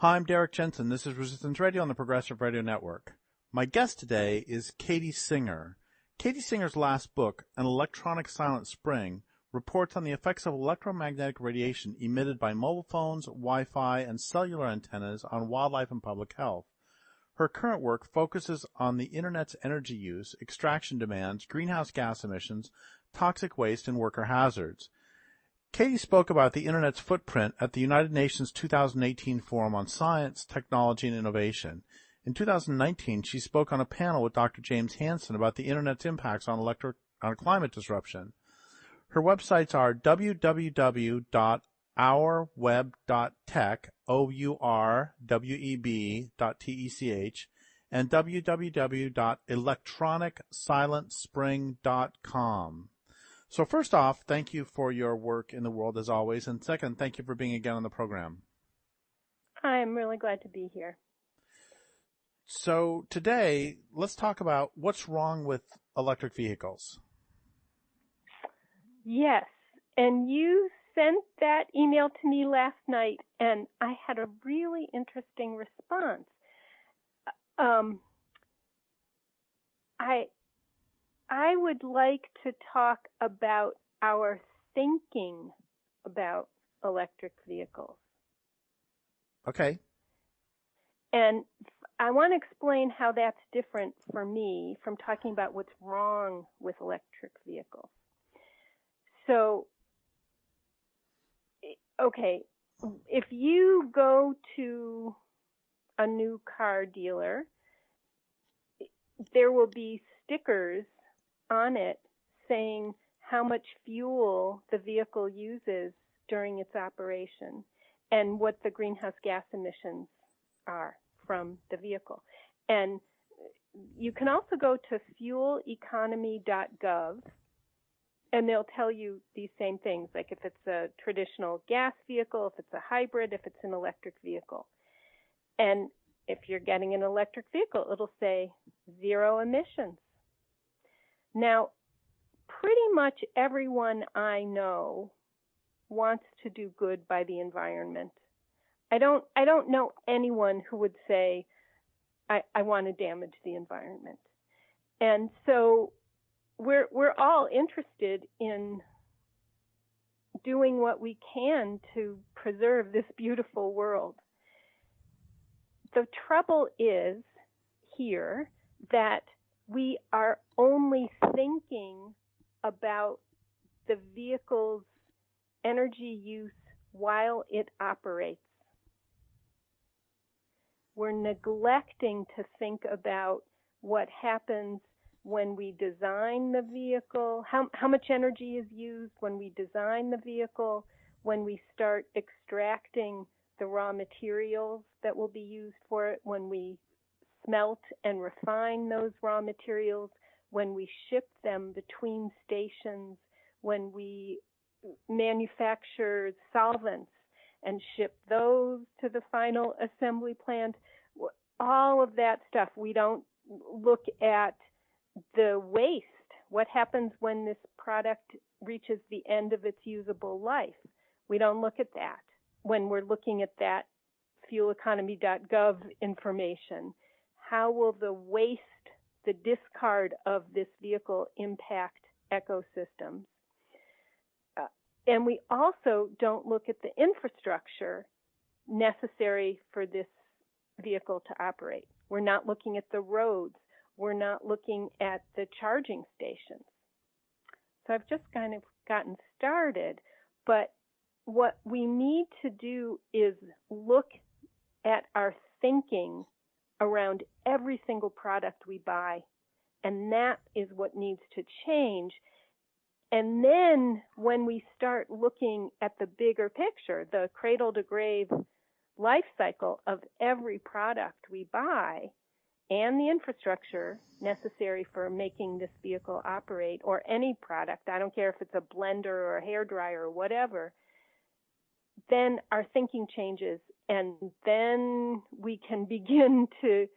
Hi, I'm Derrick Jensen. This is Resistance Radio on the Progressive Radio Network. My guest today is Katie Singer. Katie Singer's last book, An Electronic Silent Spring, reports on the effects of electromagnetic radiation emitted by mobile phones, Wi-Fi, and cellular antennas on wildlife and public health. Her current work focuses on the Internet's energy use, extraction demands, greenhouse gas emissions, toxic waste, and worker hazards. Katie spoke about the Internet's footprint at the United Nations 2018 Forum on Science, Technology, and Innovation. In 2019, she spoke on a panel with Dr. James Hansen about the Internet's impacts on climate disruption. Her websites are www.ourweb.tech, OURWEB.TECH, and www.electronicsilentspring.com. So first off, thank you for your work in the world as always, and second, thank you for being again on the program. I'm really glad to be here. So today, let's talk about what's wrong with electric vehicles. Yes, and you sent that email to me last night, and I had a really interesting response. I would like to talk about our thinking about electric vehicles. Okay. And I want to explain how that's different for me from talking about what's wrong with electric vehicles. So, okay, if you go to a new car dealer, there will be stickers on it saying how much fuel the vehicle uses during its operation and what the greenhouse gas emissions are from the vehicle. And you can also go to fueleconomy.gov and they'll tell you these same things, like if it's a traditional gas vehicle, if it's a hybrid, if it's an electric vehicle. And if you're getting an electric vehicle, it'll say 0 emissions. Now, pretty much everyone I know wants to do good by the environment. I don't know anyone who would say, I want to damage the environment. And so we're all interested in doing what we can to preserve this beautiful world. The trouble is here that we are only thinking about the vehicle's energy use while it operates. We're neglecting to think about what happens when we design the vehicle, how much energy is used when we design the vehicle, when we start extracting the raw materials that will be used for it, when we smelt and refine those raw materials, when we ship them between stations, when we manufacture solvents and ship those to the final assembly plant. All of that stuff, we don't look at the waste. What happens when this product reaches the end of its usable life? We don't look at that when we're looking at that fueleconomy.gov information. How will the waste, the discard of this vehicle impact ecosystems? And we also don't look at the infrastructure necessary for this vehicle to operate. We're not looking at the roads. We're not looking at the charging stations. So I've just kind of gotten started, but what we need to do is look at our thinking around every single product we buy, and that is what needs to change. And then when we start looking at the bigger picture, the cradle-to-grave life cycle of every product we buy and the infrastructure necessary for making this vehicle operate, or any product, I don't care if it's a blender or a hairdryer or whatever, then our thinking changes, and then we can begin to,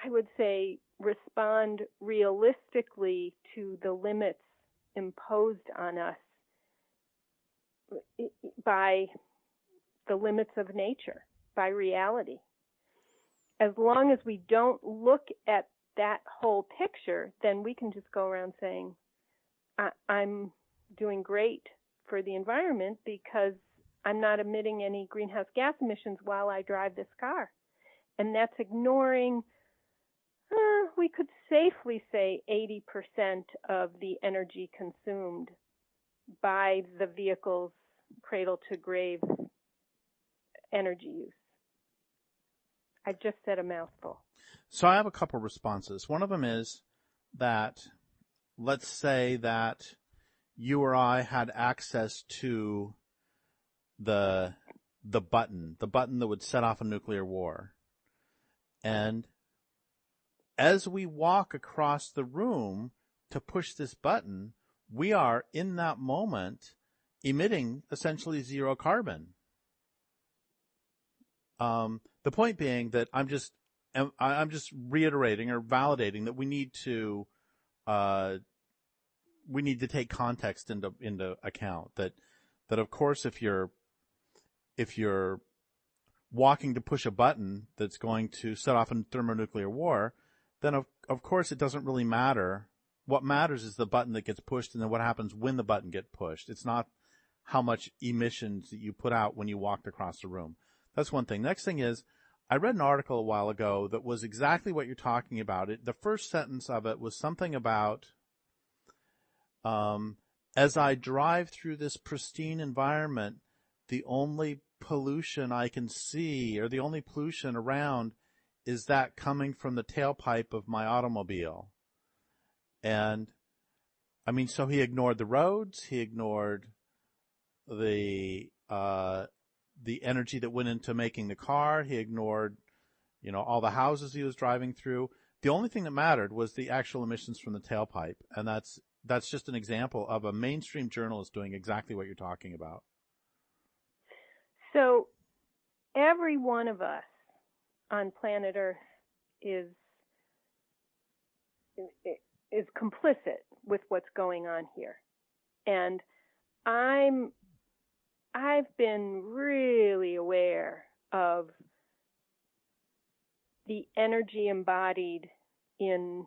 I would say, respond realistically to the limits imposed on us by the limits of nature. by reality. As long as we don't look at that whole picture, then we can just go around saying, I'm doing great for the environment because I'm not emitting any greenhouse gas emissions while I drive this car. And that's ignoring, we could safely say 80% of the energy consumed by the vehicle's cradle to grave energy use. I just said a mouthful. So I have a couple responses. One of them is that, let's say that you or I had access to the button that would set off a nuclear war. And as we walk across the room to push this button, we are in that moment emitting essentially zero carbon. The point being that I'm just reiterating or validating that we need to take context into account. That of course if you're walking to push a button that's going to set off a thermonuclear war, then of course it doesn't really matter. What matters is the button that gets pushed and then what happens when the button gets pushed. It's not how much emissions that you put out when you walked across the room. That's one thing. Next thing is, I read an article a while ago that was exactly what you're talking about. The first sentence of it was something about, as I drive through this pristine environment, the only pollution I can see, or the only pollution around, is that coming from the tailpipe of my automobile. And, I mean, so he ignored the roads, he ignored the energy that went into making the car, he ignored, all the houses he was driving through. The only thing that mattered was the actual emissions from the tailpipe. And that's just an example of a mainstream journalist doing exactly what you're talking about. So every one of us on planet Earth is complicit with what's going on here. And I've been really aware of the energy embodied in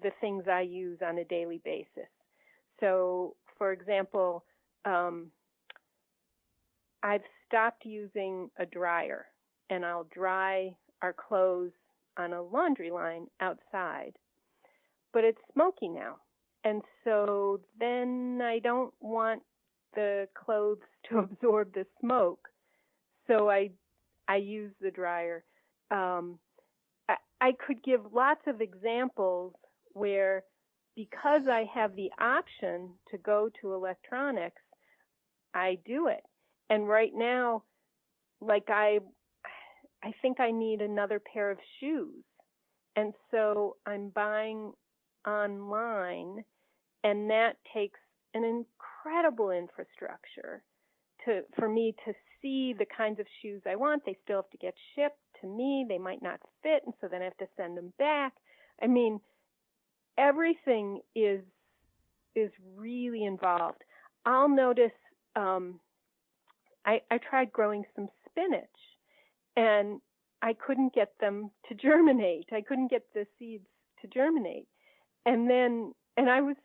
the things I use on a daily basis. So, for example, I've stopped using a dryer, and I'll dry our clothes on a laundry line outside. But it's smoky now, and so then I don't want the clothes to absorb the smoke, so I use the dryer. I could give lots of examples where, because I have the option to go to electronics, I do it. And right now, like I think I need another pair of shoes, and so I'm buying online, and that takes an incredible infrastructure for me to see the kinds of shoes I want. They still have to get shipped to me. They might not fit, and so then I have to send them back. I mean, everything is really involved. I'll notice I tried growing some spinach, and I couldn't get them to germinate. I couldn't get the seeds to germinate. And I was,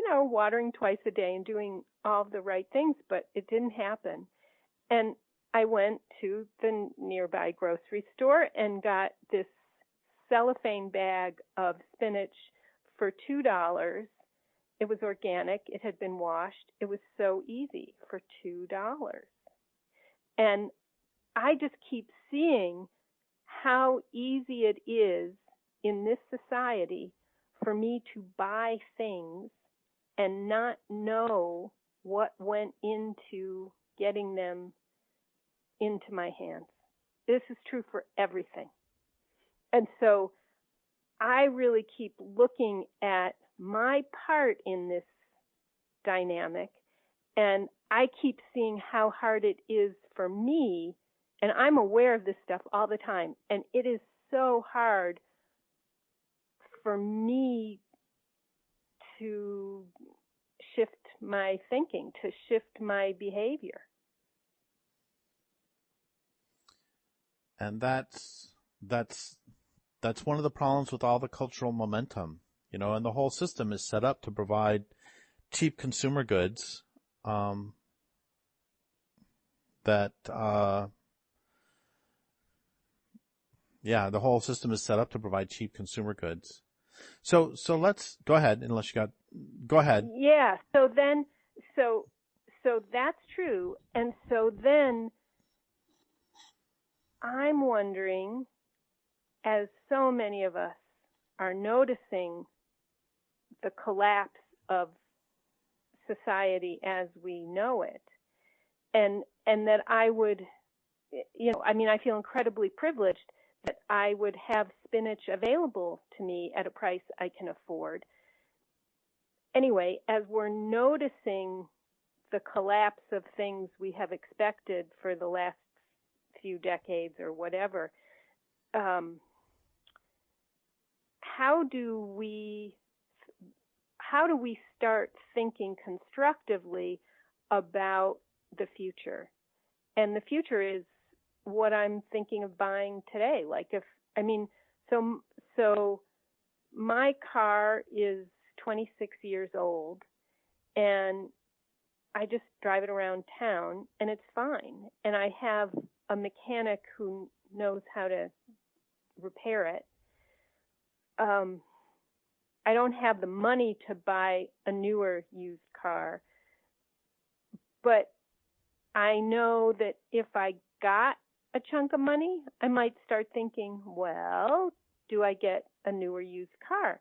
watering twice a day and doing all the right things, but it didn't happen. And I went to the nearby grocery store and got this cellophane bag of spinach for $2. It was organic. It had been washed. It was so easy for $2. And I just keep seeing how easy it is in this society for me to buy things and not know what went into getting them into my hands. This is true for everything. And so I really keep looking at my part in this dynamic, and I keep seeing how hard it is for me, and I'm aware of this stuff all the time, and it is so hard for me to shift my thinking, to shift my behavior. And that's one of the problems with all the cultural momentum, and the whole system is set up to provide cheap consumer goods, that, the whole system is set up to provide cheap consumer goods. So let's go ahead, go ahead. Yeah. So that's true. And so then I'm wondering, as so many of us are noticing the collapse of society as we know it, and that I would, I feel incredibly privileged that I would have spinach available to me at a price I can afford. Anyway, as we're noticing the collapse of things we have expected for the last few decades or whatever, how do we start thinking constructively about the future? And the future is what I'm thinking of buying today. So my car is 26 years old, and I just drive it around town, and it's fine. And I have a mechanic who knows how to repair it. I don't have the money to buy a newer used car, but I know that if I got a chunk of money, I might start thinking, well, do I get a newer used car?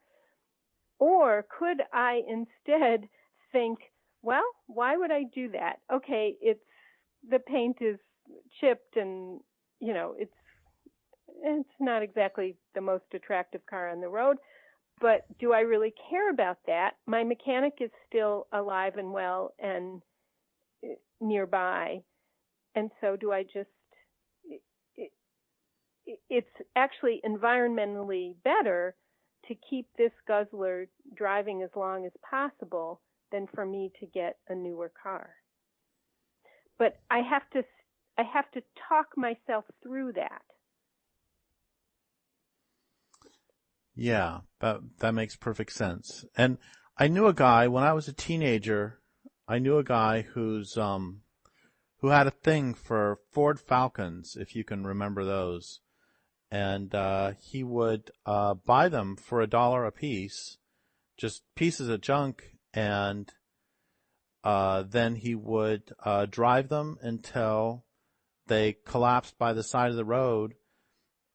Or could I instead think, well, why would I do that? Okay, the paint is chipped and, it's not exactly the most attractive car on the road, but do I really care about that? My mechanic is still alive and well and nearby. And so do I just, it's actually environmentally better to keep this guzzler driving as long as possible than for me to get a newer car. But I have to talk myself through that. Yeah, that makes perfect sense. And I knew a guy when I was a teenager. I knew a guy who had a thing for Ford Falcons, if you can remember those. And he would buy them for $1 a piece, just pieces of junk, and then he would drive them until they collapsed by the side of the road,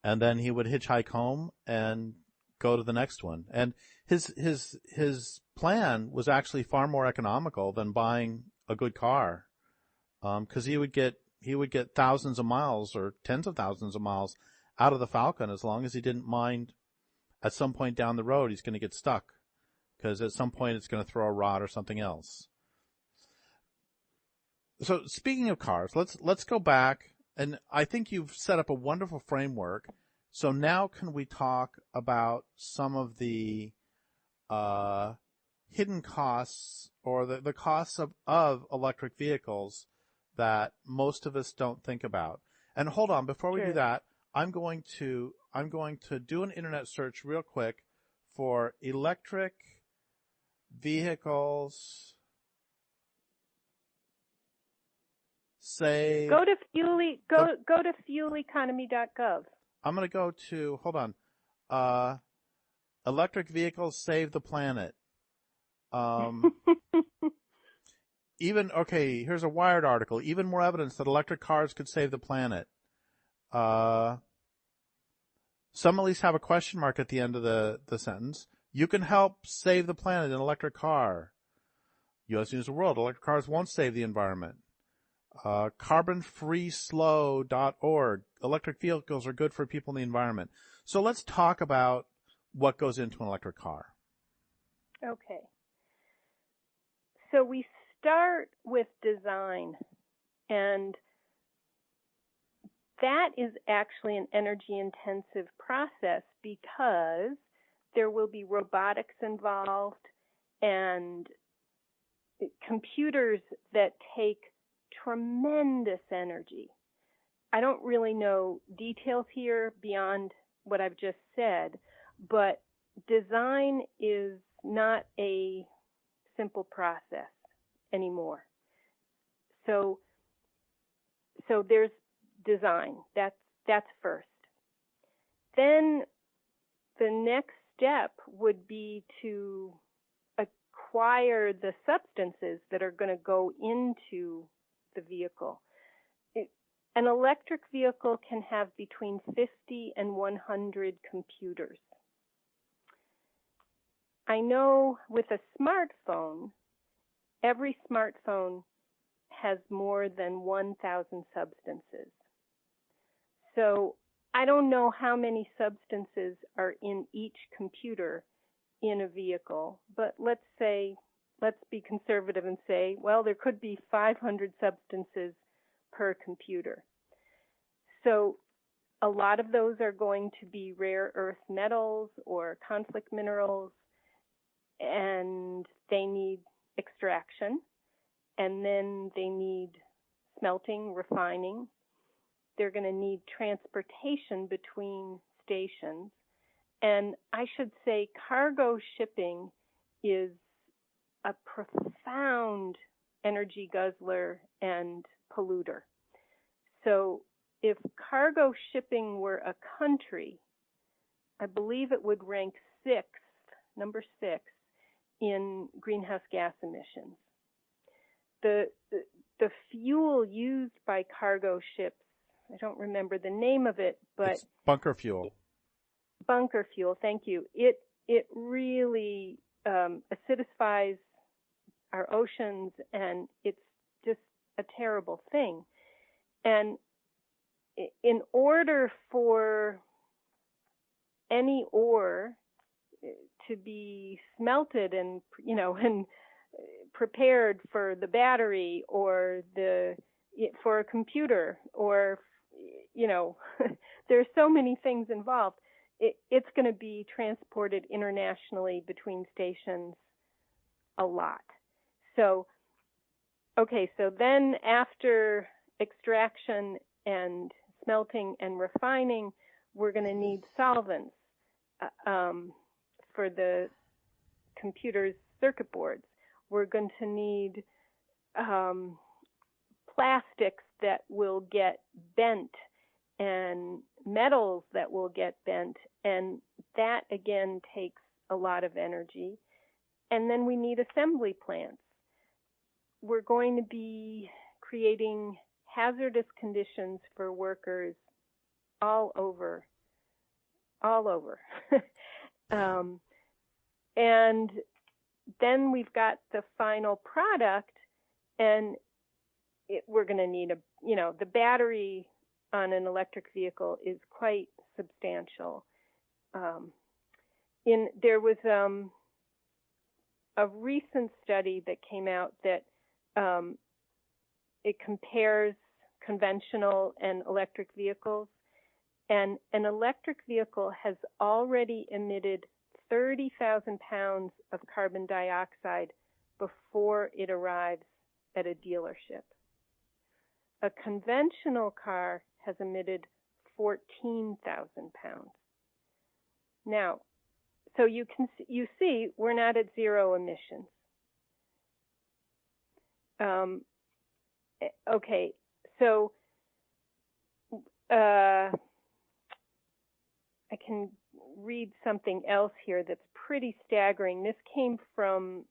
and then he would hitchhike home and go to the next one. And his plan was actually far more economical than buying a good car, because he would get thousands of miles or tens of thousands of miles out of the Falcon, as long as he didn't mind at some point down the road he's going to get stuck, because at some point it's going to throw a rod or something else. So speaking of cars, let's go back, and I think you've set up a wonderful framework. So now can we talk about some of the hidden costs, or the costs of electric vehicles that most of us don't think about? And hold on, before we do that, I'm going to do an internet search real quick for electric vehicles. Say go to fueleconomy.gov. I'm going to go to, hold on, electric vehicles save the planet. Here's a Wired article. Even more evidence that electric cars could save the planet. Some at least have a question mark at the end of the sentence. You can help save the planet in an electric car. U.S. News and World. Electric cars won't save the environment. Carbonfreeslow.org. Electric vehicles are good for people in the environment. So let's talk about what goes into an electric car. Okay. So we start with design, and that is actually an energy-intensive process because there will be robotics involved and computers that take tremendous energy. I don't really know details here beyond what I've just said, but design is not a simple process anymore. So there's design. That's first. Then the next step would be to acquire the substances that are going to go into the vehicle. An electric vehicle can have between 50 and 100 computers. I know with a smartphone, every smartphone has more than 1,000 substances. So I don't know how many substances are in each computer in a vehicle, but let's be conservative and say, well, there could be 500 substances per computer. So a lot of those are going to be rare earth metals or conflict minerals, and they need extraction, and then they need smelting, refining. They're going to need transportation between stations. And I should say cargo shipping is a profound energy guzzler and polluter. So if cargo shipping were a country, I believe it would rank number 6 in greenhouse gas emissions. The fuel used by cargo ships, I don't remember the name of it, but it's bunker fuel. Bunker fuel, thank you. It really acidifies our oceans, and it's just a terrible thing. And in order for any ore to be smelted and prepared for the battery or for a computer, or there's so many things involved. It's going to be transported internationally between stations a lot. So then after extraction and smelting and refining, we're going to need solvents for the computer's circuit boards. We're going to need plastics that will get bent and metals that will get bent, and that again takes a lot of energy. And then we need assembly plants. We're going to be creating hazardous conditions for workers all over. And then we've got the final product, and we're going to need the battery on an electric vehicle is quite substantial. There was a recent study that came out that it compares conventional and electric vehicles, and an electric vehicle has already emitted 30,000 pounds of carbon dioxide before it arrives at a dealership. A conventional car has emitted 14,000 pounds. Now, so you see, we're not at zero emissions. Okay, so I can read something else here that's pretty staggering. This came from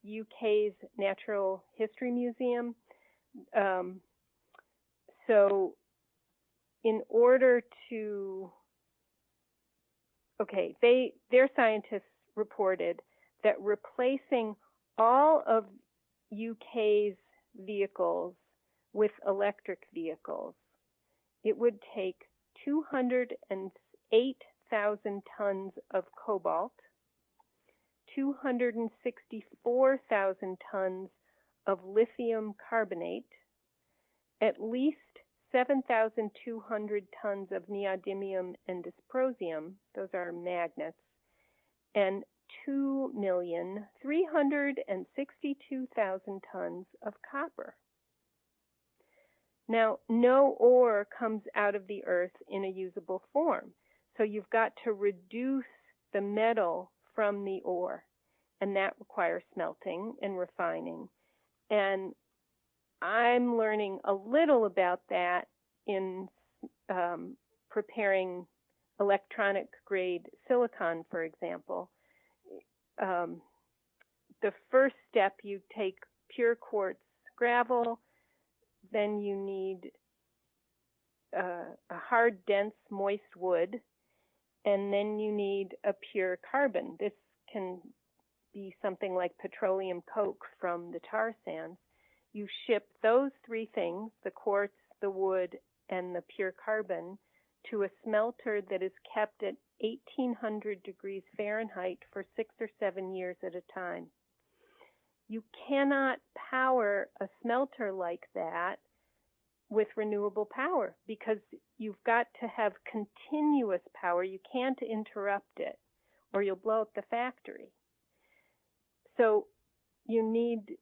UK's Natural History Museum. So in order to, their scientists reported that replacing all of UK's vehicles with electric vehicles, it would take 208,000 tons of cobalt, 264,000 tons of lithium carbonate, at least 7,200 tons of neodymium and dysprosium, those are magnets, and 2,362,000 tons of copper. Now, no ore comes out of the earth in a usable form. So you've got to reduce the metal from the ore, and that requires smelting and refining. And I'm learning a little about that in preparing electronic grade silicon, for example. The first step, you take pure quartz gravel, then you need a hard, dense, moist wood, and then you need a pure carbon. This can be something like petroleum coke from the tar sands. You ship those three things, the quartz, the wood, and the pure carbon, to a smelter that is kept at 1800 degrees Fahrenheit for 6 or 7 years at a time. You cannot power a smelter like that with renewable power because you've got to have continuous power. You can't interrupt it or you'll blow up the factory. So you need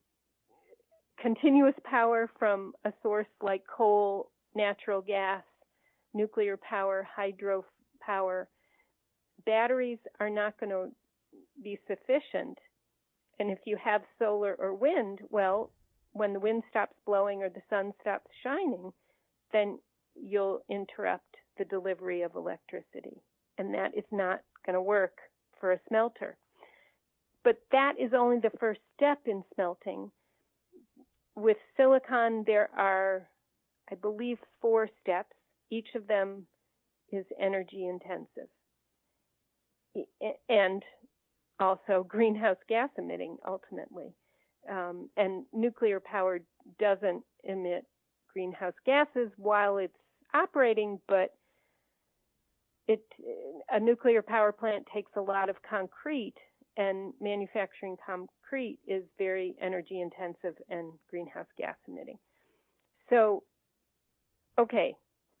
continuous power from a source like coal, natural gas, nuclear power, hydro power. Batteries are not going to be sufficient. And if you have solar or wind, well, when the wind stops blowing or the sun stops shining, then you'll interrupt the delivery of electricity. And that is not going to work for a smelter. But that is only the first step in smelting. With silicon, there are, I believe, 4 steps. Each of them is energy intensive and also greenhouse gas emitting ultimately. And nuclear power doesn't emit greenhouse gases while it's operating, but a nuclear power plant takes a lot of concrete, and manufacturing concrete is very energy intensive and greenhouse gas emitting. So, okay,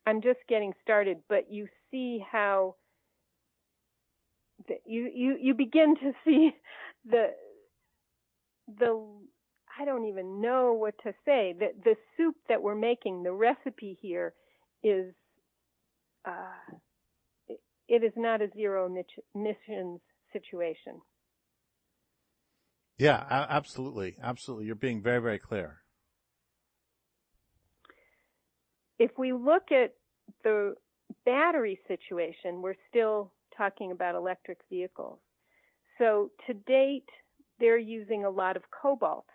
I'm just getting started, but you see how you begin to see the I don't even know what to say. The soup that we're making, the recipe here is it is not a zero emissions situation. Yeah, absolutely. Absolutely. You're being very, very clear. If we look at the battery situation, we're still talking about electric vehicles. So to date, they're using a lot of cobalt.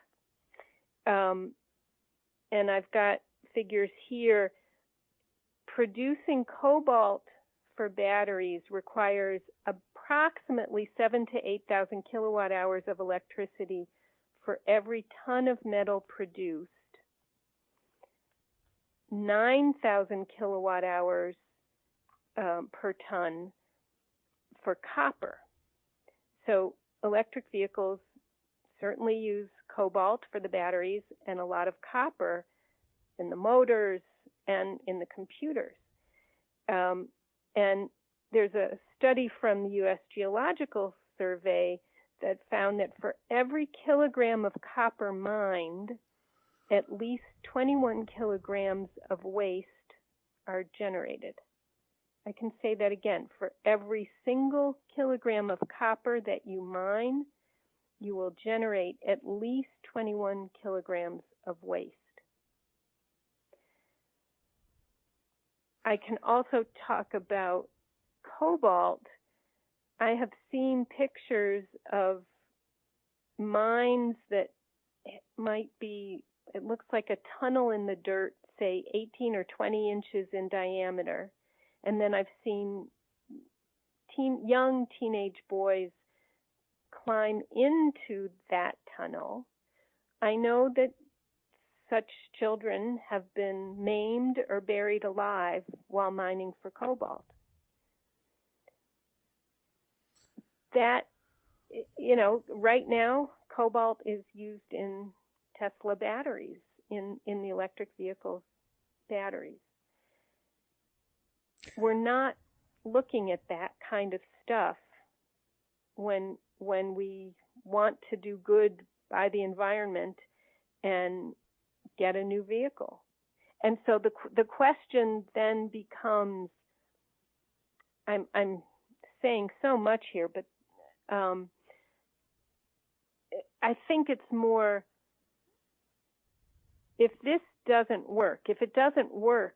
And I've got figures here. Producing cobalt for batteries requires approximately 7,000 to 8,000 kilowatt hours of electricity for every ton of metal produced, 9,000 kilowatt hours per ton for copper. So electric vehicles certainly use cobalt for the batteries and a lot of copper in the motors and in the computers. And there's a study from the U.S. Geological Survey that found that for every kilogram of copper mined, at least 21 kilograms of waste are generated. I can say that again. For every single kilogram of copper that you mine, you will generate at least 21 kilograms of waste. I can also talk about cobalt. I have seen pictures of mines that might be, it looks like a tunnel in the dirt, say 18 or 20 inches in diameter. And then I've seen young teenage boys climb into that tunnel. I know that such children have been maimed or buried alive while mining for cobalt. That, right now, cobalt is used in Tesla batteries, in the electric vehicle batteries. We're not looking at that kind of stuff when we want to do good by the environment and get a new vehicle. And so the question then becomes, I'm saying so much here, but I think it's more, if this doesn't work, if it doesn't work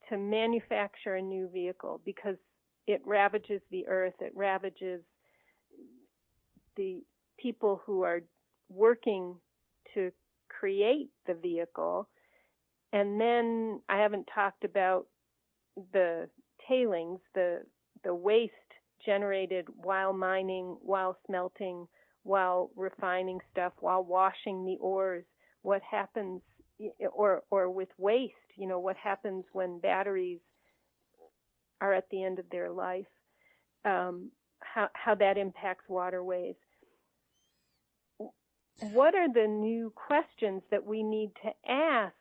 to manufacture a new vehicle because it ravages the earth, it ravages the people who are working to create the vehicle, and then I haven't talked about the tailings, the waste generated while mining, while smelting, while refining stuff, while washing the ores, what happens, or with waste, what happens when batteries are at the end of their life, how that impacts waterways. What are the new questions that we need to ask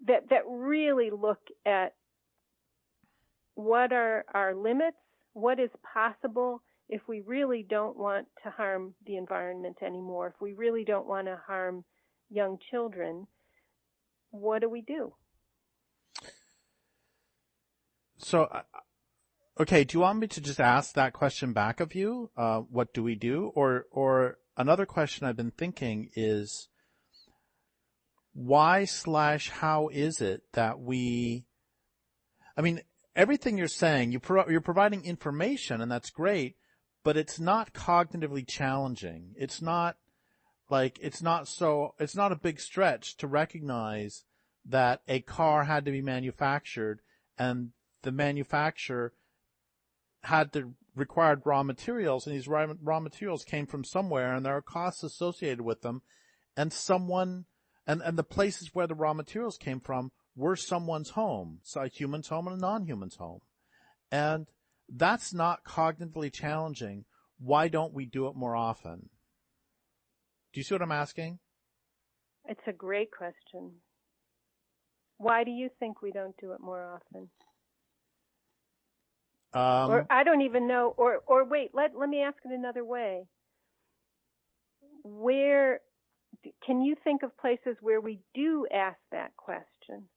that really look at what are our limits, what is possible if we really don't want to harm the environment anymore, if we really don't want to harm young children, what do we do? So, okay, do you want me to just ask that question back of you? What do we do? Or another question I've been thinking is, why/how is it that everything you're saying, you're providing information, and that's great, but it's not cognitively challenging. It's not a big stretch to recognize that a car had to be manufactured and the manufacturer had the required raw materials, and these raw materials came from somewhere, and there are costs associated with them, and the places where the raw materials came from were someone's home, so a human's home and a non-human's home. And that's not cognitively challenging. Why don't we do it more often? Do you see what I'm asking? It's a great question. Why do you think we don't do it more often? Or I don't even know, or wait, let me ask it another way. Where, can you think of places where we do ask that question?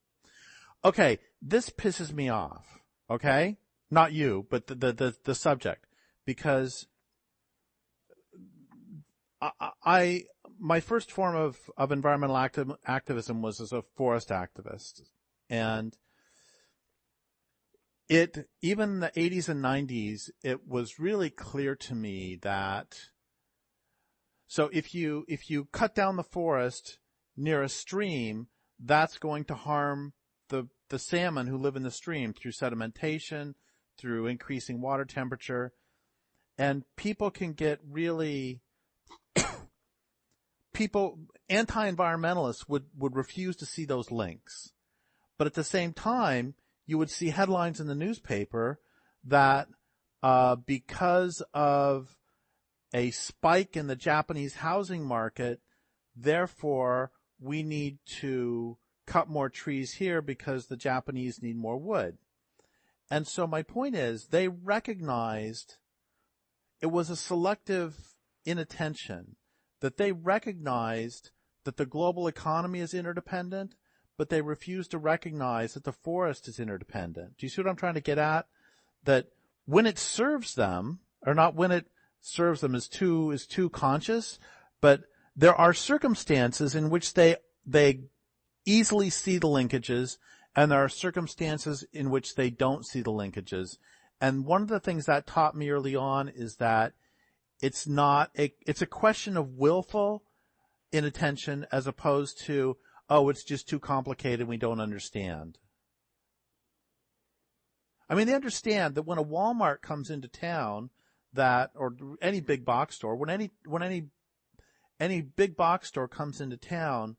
Okay, this pisses me off, okay? Not you, but the subject, because my first form of environmental activism was as a forest activist, and even in the 80s and 90s, it was really clear to me that, so if you cut down the forest near a stream, that's going to harm the salmon who live in the stream through sedimentation, through increasing water temperature, and people can get really anti-environmentalists would refuse to see those links. But at the same time, you would see headlines in the newspaper that because of a spike in the Japanese housing market, therefore we need to cut more trees here because the Japanese need more wood. And so my point is, they recognized it was a selective inattention, that they recognized that the global economy is interdependent, but they refuse to recognize that the forest is interdependent. Do you see what I'm trying to get at? That when it serves them, or not when it serves them is too conscious, but there are circumstances in which they easily see the linkages, and there are circumstances in which they don't see the linkages. And one of the things that taught me early on is that it's a question of willful inattention as opposed to, oh, it's just too complicated, we don't understand. I mean, they understand that when a Walmart comes into town, or any big box store, when any big box store comes into town,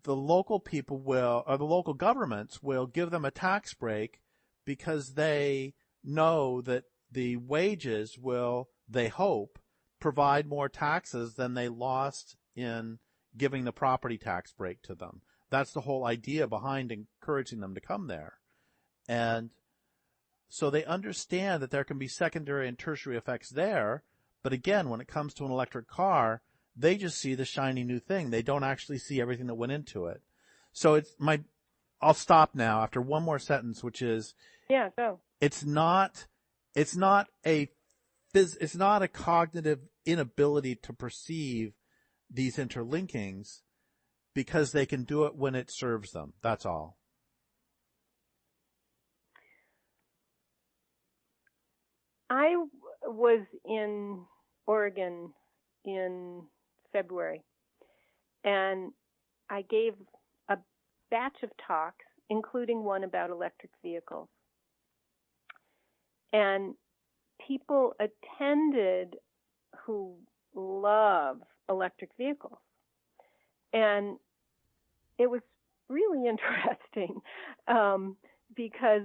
the local people or the local governments will give them a tax break because they know that the wages will, they hope, provide more taxes than they lost in giving the property tax break to them. That's the whole idea behind encouraging them to come there. And so they understand that there can be secondary and tertiary effects there. But again, when it comes to an electric car, they just see the shiny new thing. They don't actually see everything that went into it. So I'll stop now after one more sentence, which is, yeah, go. It's not a cognitive inability to perceive these interlinkings because they can do it when it serves them. That's all. I was in Oregon in February, and I gave a batch of talks, including one about electric vehicles. And people attended who love electric vehicles. And it was really interesting because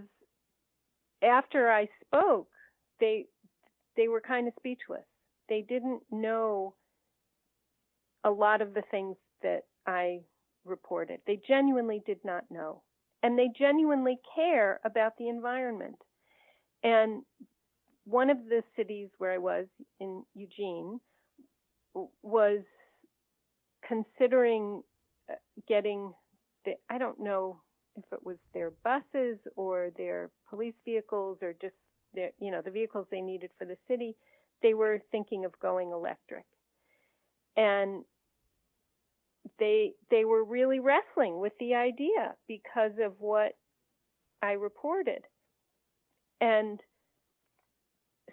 after I spoke, they were kind of speechless. They didn't know a lot of the things that I reported. They genuinely did not know. And they genuinely care about the environment. And one of the cities where I was, in Eugene, was considering getting, I don't know if it was their buses or their police vehicles or just their, the vehicles they needed for the city. They were thinking of going electric. And they were really wrestling with the idea because of what I reported. And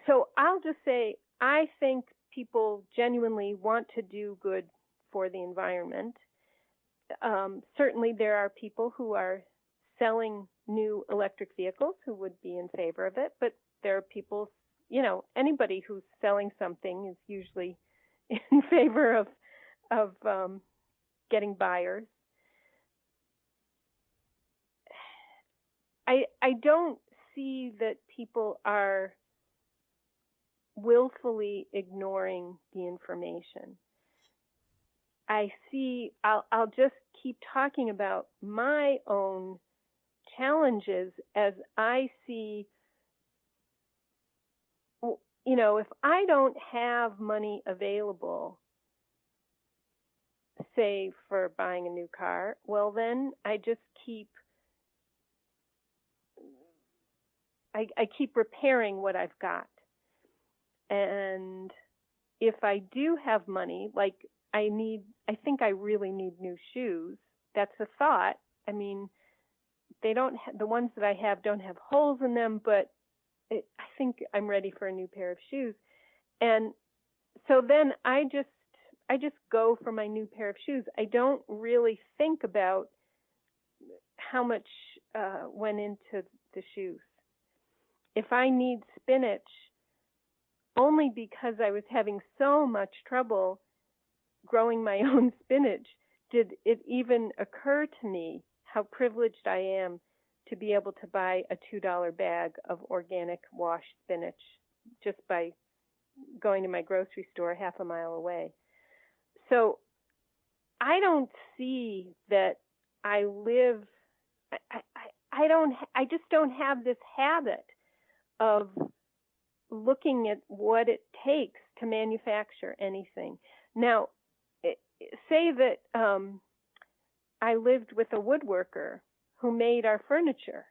so I'll just say, I think people genuinely want to do good for the environment. Certainly there are people who are selling new electric vehicles who would be in favor of it, but there are people, anybody who's selling something is usually in favor of getting buyers. I don't see that people are willfully ignoring the information. I'll just keep talking about my own challenges as I see, if I don't have money available, say for buying a new car, well then I just keep repairing what I've got. And if I do have money, like I think I really need new shoes. That's a thought. I mean, the ones that I have don't have holes in them, but I think I'm ready for a new pair of shoes. And so then I just go for my new pair of shoes. I don't really think about how much went into the shoes. If I need spinach, only because I was having so much trouble growing my own spinach did it even occur to me how privileged I am to be able to buy a $2 bag of organic washed spinach just by going to my grocery store half a mile away. So I don't see that I just don't have this habit of looking at what it takes to manufacture anything. Now, say that I lived with a woodworker who made our furniture.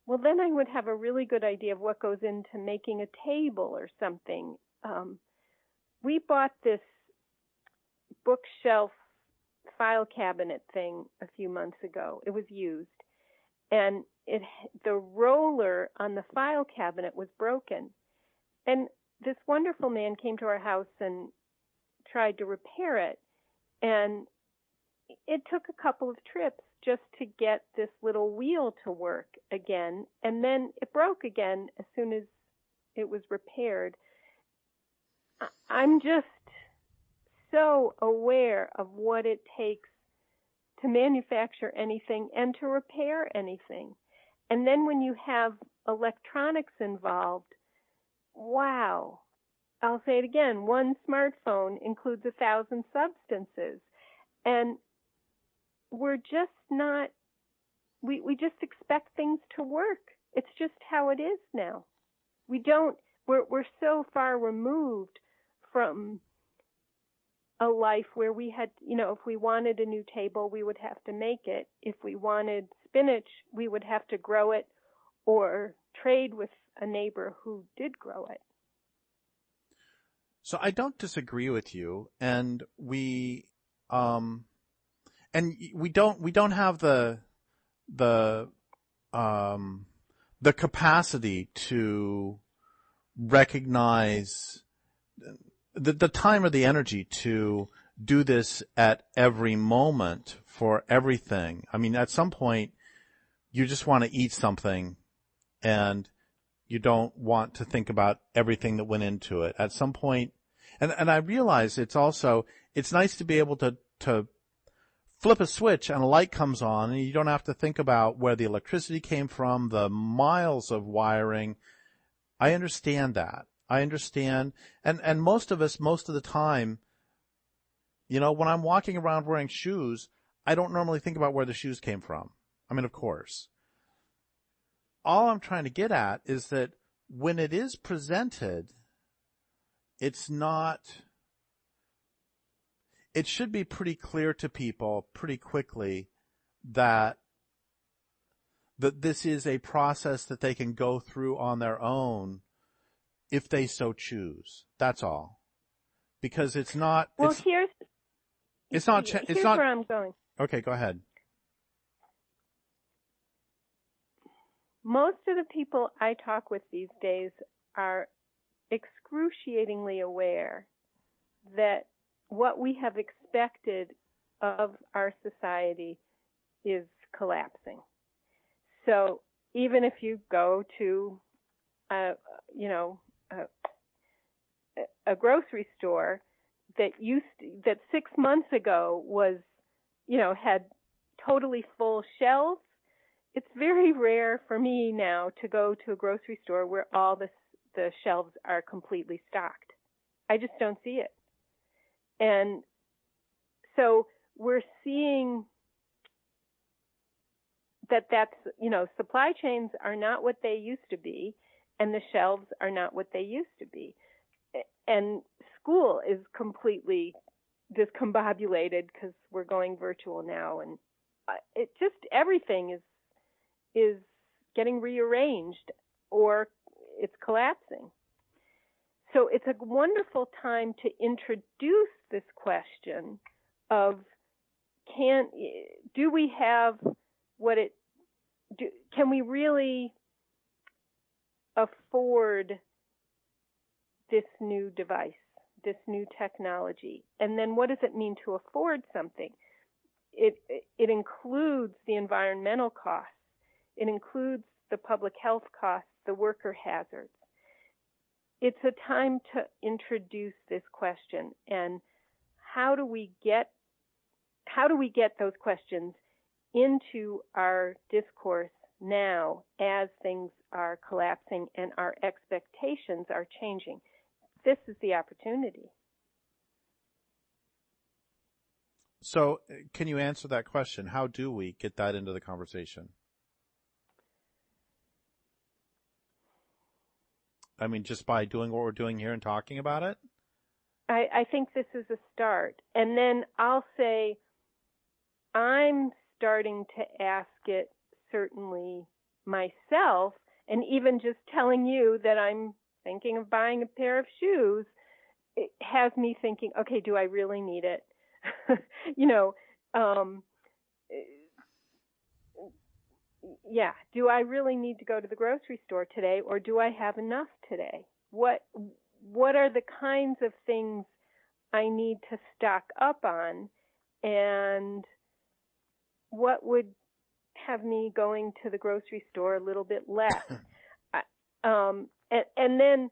Well, then I would have a really good idea of what goes into making a table or something. We bought this bookshelf file cabinet thing a few months ago. It was used. And the roller on the file cabinet was broken. And this wonderful man came to our house and tried to repair it. And it took a couple of trips just to get this little wheel to work again. And then it broke again as soon as it was repaired. I'm just so aware of what it takes to manufacture anything and to repair anything. And then when you have electronics involved, wow. I'll say it again, one smartphone includes 1,000 substances. And we're just not, we just expect things to work. It's just how it is now. We're so far removed from a life where we had, if we wanted a new table, we would have to make it. If we wanted spinach, we would have to grow it or trade with a neighbor who did grow it. So I don't disagree with you, and we don't have the capacity to recognize the time or the energy to do this at every moment for everything. I mean, at some point, you just want to eat something and you don't want to think about everything that went into it. At some point, and I realize it's nice to be able to flip a switch and a light comes on and you don't have to think about where the electricity came from, the miles of wiring. I understand that. I understand. And most of us, most of the time, when I'm walking around wearing shoes, I don't normally think about where the shoes came from. I mean, of course. All I'm trying to get at is that when it is presented, it should be pretty clear to people pretty quickly that this is a process that they can go through on their own if they so choose. That's all. Because it's not. Well, here's where I'm going. Okay, go ahead. Most of the people I talk with these days are excruciatingly aware that what we have expected of our society is collapsing. So even if you go to, a grocery store that 6 months ago was, had totally full shelves, it's very rare for me now to go to a grocery store where all the shelves are completely stocked. I just don't see it. And so we're seeing that's, supply chains are not what they used to be, and the shelves are not what they used to be. And school is completely discombobulated because we're going virtual now, and it just everything is getting rearranged or it's collapsing. So it's a wonderful time to introduce this question of can we really afford this new device, this new technology? And then what does it mean to afford something? It includes the environmental costs. It includes the public health costs, the worker hazards. It's a time to introduce this question, and how do we get those questions into our discourse now as things are collapsing and our expectations are changing? This is the opportunity. So can you answer that question? How do we get that into the conversation? I mean, just by doing what we're doing here and talking about it? I think this is a start. And then I'll say I'm starting to ask it certainly myself, and even just telling you that I'm thinking of buying a pair of shoes, it has me thinking, okay, do I really need it? Do I really need to go to the grocery store today, or do I have enough today? What are the kinds of things I need to stock up on, and what would have me going to the grocery store a little bit less? And then,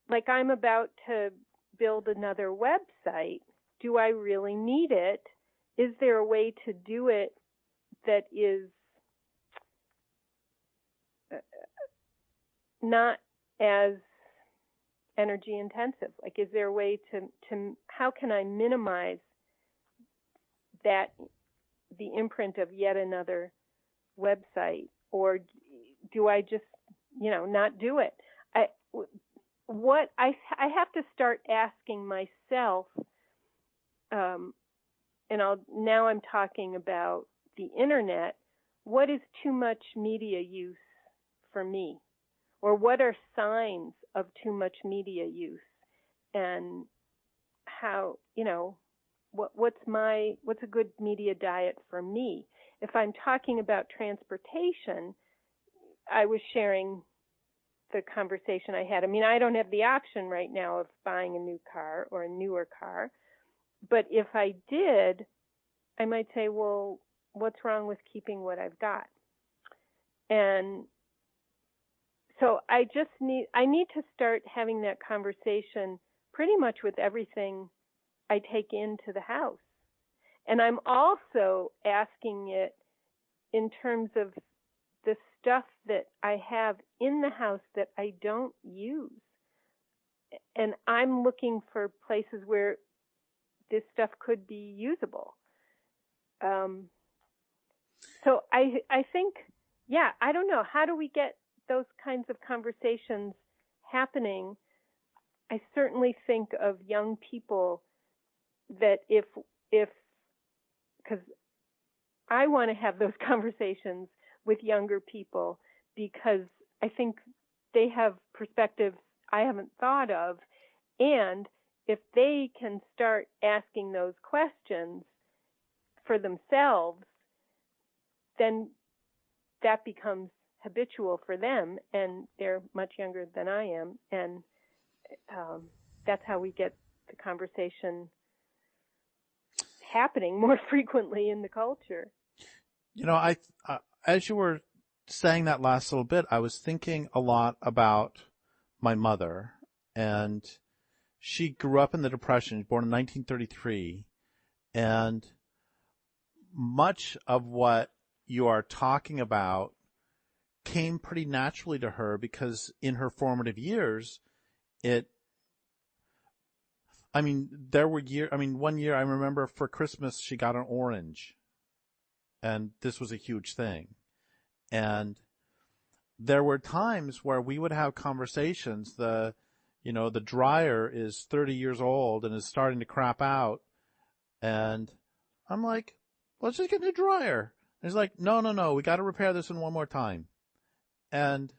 like, I'm about to build another website. Do I really need it? Is there a way to do it that is not as energy intensive? Like, is there a way to how can I minimize that, the imprint of yet another website? Or do I just, not do it? I have to start asking myself and now I'm talking about the internet, what is too much media use for me? Or what are signs of too much media use? And how, what's a good media diet for me? If I'm talking about transportation, I was sharing the conversation I had. I mean, I don't have the option right now of buying a new car or a newer car. But if I did, I might say, well, what's wrong with keeping what I've got? And so I need to start having that conversation pretty much with everything I take into the house. And I'm also asking it in terms of the stuff that I have in the house that I don't use. And I'm looking for places where this stuff could be usable. So I think, I don't know. How do we get those kinds of conversations happening? I certainly think of young people that because I want to have those conversations with younger people because I think they have perspectives I haven't thought of. And if they can start asking those questions for themselves, then that becomes habitual for them, and they're much younger than I am, and that's how we get the conversation happening more frequently in the culture. I as you were saying that last little bit, I was thinking a lot about my mother, and she grew up in the Depression, born in 1933, and much of what you are talking about came pretty naturally to her because in her formative years, there were one year I remember for Christmas she got an orange, and this was a huge thing. And there were times where we would have conversations, the dryer is 30 years old and is starting to crap out, and I'm like, let's just get a new dryer. And he's like, no, we got to repair this one more time. And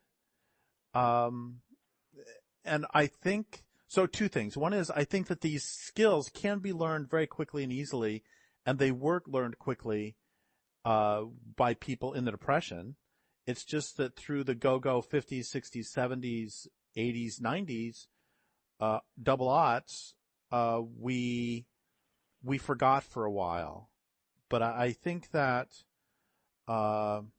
I think, so two things. One is I think that these skills can be learned very quickly and easily, and they were learned quickly by people in the Depression. It's just that through the go-go 50s, 60s, 70s, 80s, 90s, double aughts, we forgot for a while. But I think that, and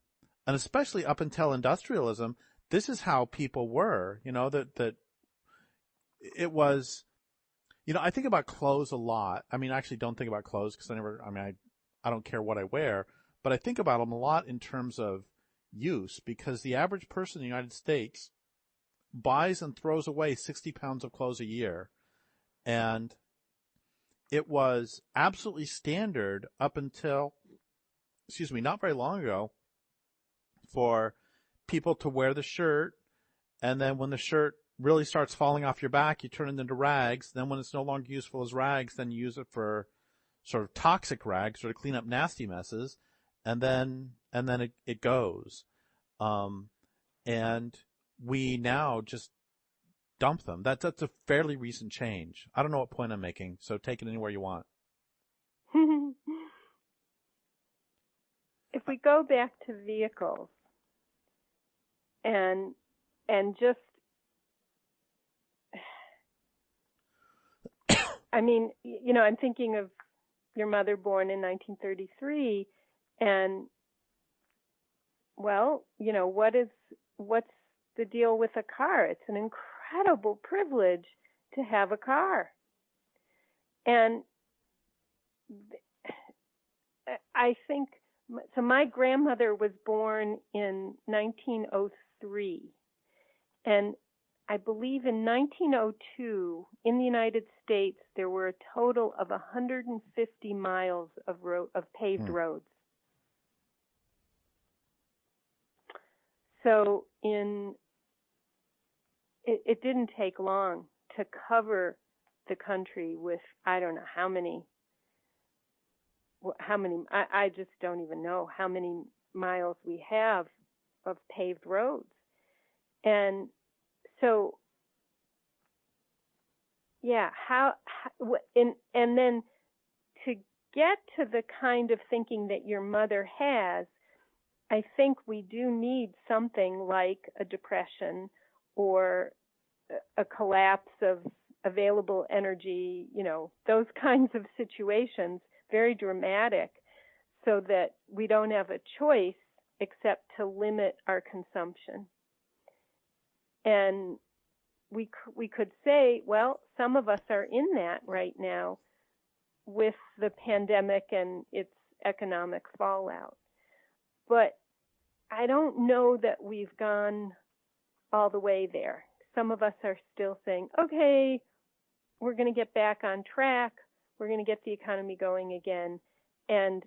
especially up until industrialism, this is how people were, that it was, I think about clothes a lot. I mean, I actually don't think about clothes because I don't care what I wear, but I think about them a lot in terms of use, because the average person in the United States buys and throws away 60 pounds of clothes a year. And it was absolutely standard up until, not very long ago, for people to wear the shirt, and then when the shirt really starts falling off your back, you turn it into rags. Then when it's no longer useful as rags, then you use it for sort of toxic rags or to clean up nasty messes, and then it goes. And we now just dump them. That's a fairly recent change. I don't know what point I'm making, so take it anywhere you want. If we go back to vehicles and just, I'm thinking of your mother born in 1933, and what's the deal with a car? It's an incredible privilege to have a car. And I think, so my grandmother was born in 1903, and I believe in 1902, in the United States, there were a total of 150 miles of paved roads. So it didn't take long to cover the country with, I don't know how many how many, I just don't even know how many miles we have of paved roads. And so, yeah, and then to get to the kind of thinking that your mother has, I think we do need something like a depression or a collapse of available energy, those kinds of situations, very dramatic, so that we don't have a choice except to limit our consumption. And we could say, well, some of us are in that right now with the pandemic and its economic fallout. But I don't know that we've gone all the way there. Some of us are still saying, okay, we're going to get back on track. We're going to get the economy going again. And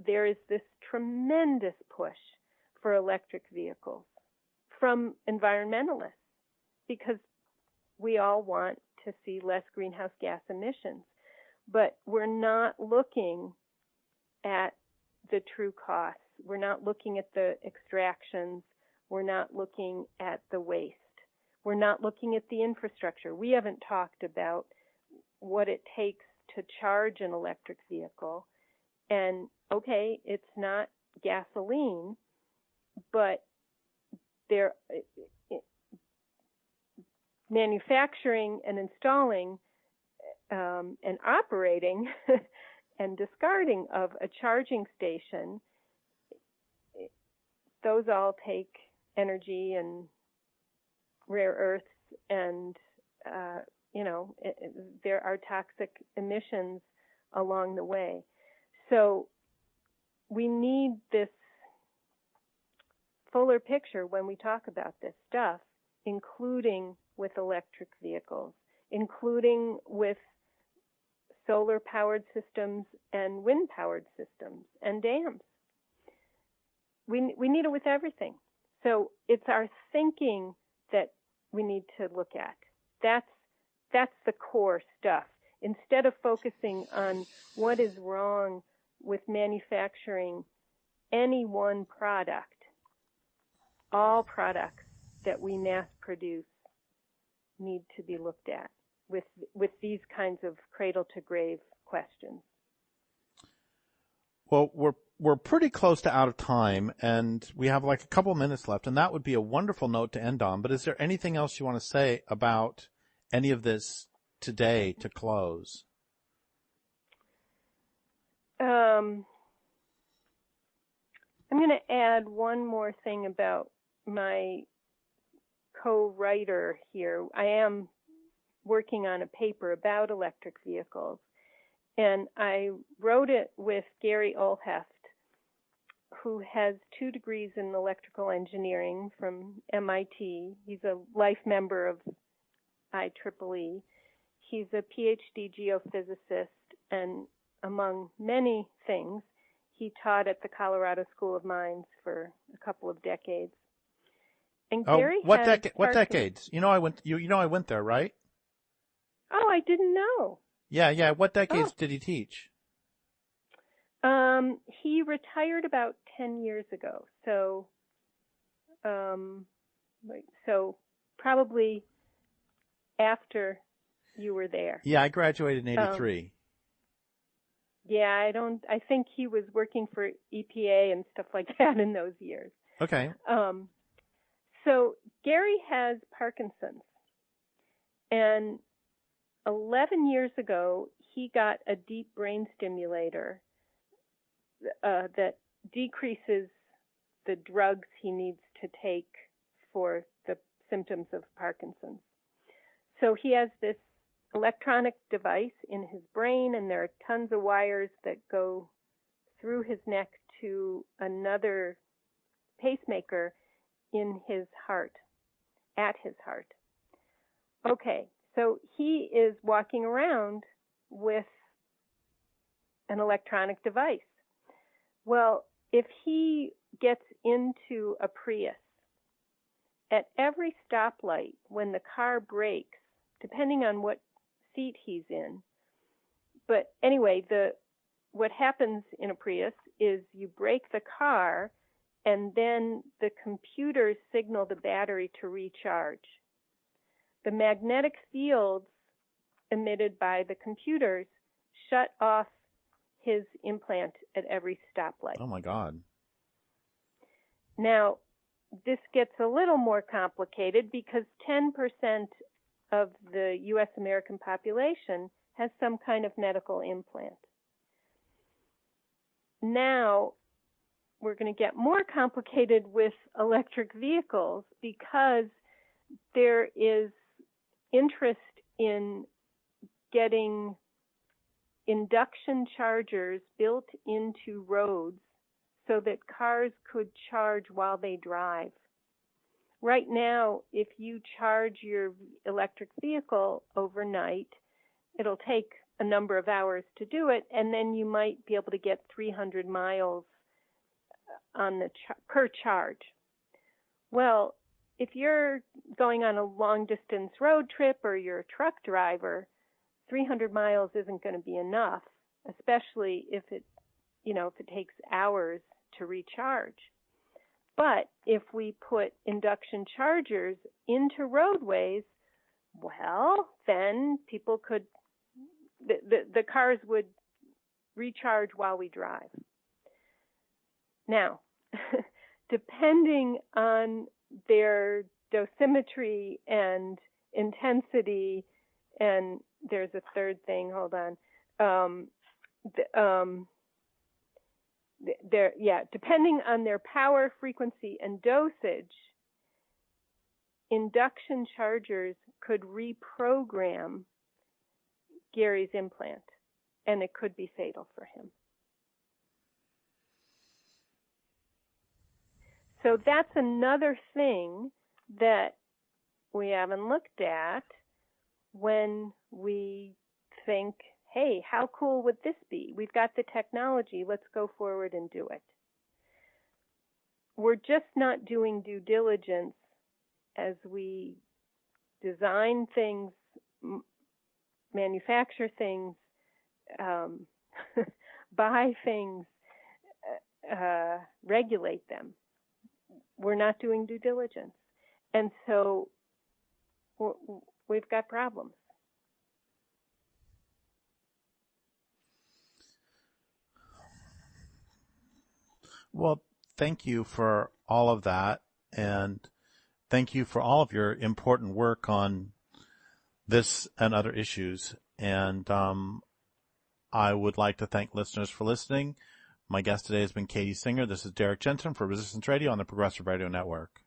there is this tremendous push for electric vehicles from environmentalists, because we all want to see less greenhouse gas emissions. But we're not looking at the true costs. We're not looking at the extractions. We're not looking at the waste. We're not looking at the infrastructure. We haven't talked about what it takes to charge an electric vehicle. And, okay, it's not gasoline, but manufacturing and installing and operating and discarding of a charging station, those all take energy and rare earths, and there are toxic emissions along the way. So we need this fuller picture when we talk about this stuff, including with electric vehicles, including with solar-powered systems and wind-powered systems and dams. We need it with everything. So it's our thinking that we need to look at. That's the core stuff. Instead of focusing on what is wrong with manufacturing any one product, all products that we mass produce need to be looked at with these kinds of cradle to grave questions. Well, we're pretty close to out of time, and we have like a couple minutes left, and that would be a wonderful note to end on. But is there anything else you want to say about any of this today to close? I'm going to add one more thing about my co-writer here. I am working on a paper about electric vehicles, and I wrote it with Gary Olheft, who has 2 degrees in electrical engineering from MIT. He's a life member of IEEE. He's a PhD geophysicist, and among many things, he taught at the Colorado School of Mines for a couple of decades. And Gary what decades? I went there, right? Oh, I didn't know. Yeah. What decades did he teach? He retired about 10 years ago. So probably after you were there. Yeah, I graduated in 83. Yeah, I think he was working for EPA and stuff like that in those years. Okay. So Gary has Parkinson's, and 11 years ago, he got a deep brain stimulator that decreases the drugs he needs to take for the symptoms of Parkinson's. So he has this electronic device in his brain, and there are tons of wires that go through his neck to another pacemaker in his heart, at his heart. Okay, so he is walking around with an electronic device. Well, if he gets into a Prius, at every stoplight, when the car brakes, depending on what seat he's in, but anyway, what happens in a Prius is you brake the car, and then the computers signal the battery to recharge. The magnetic fields emitted by the computers shut off his implant at every stoplight. Oh, my God. Now, this gets a little more complicated because 10% of the U.S. American population has some kind of medical implant. Now, we're going to get more complicated with electric vehicles because there is interest in getting induction chargers built into roads so that cars could charge while they drive. Right now, if you charge your electric vehicle overnight, it'll take a number of hours to do it, and then you might be able to get 300 miles on the per charge. Well, if you're going on a long-distance road trip or you're a truck driver, 300 miles isn't going to be enough, especially if it takes hours to recharge. But if we put induction chargers into roadways, well, then people could, the cars would recharge while we drive. Now, depending on their dosimetry and intensity, and there's a third thing, hold on. Depending on their power, frequency, and dosage, induction chargers could reprogram Gary's implant, and it could be fatal for him. So that's another thing that we haven't looked at when we think, hey, how cool would this be? We've got the technology. Let's go forward and do it. We're just not doing due diligence as we design things, manufacture things, buy things, regulate them. We're not doing due diligence. And so we've got problems. Well, thank you for all of that, and thank you for all of your important work on this and other issues. And I would like to thank listeners for listening. My guest today has been Katie Singer. This is Derrick Jensen for Resistance Radio on the Progressive Radio Network.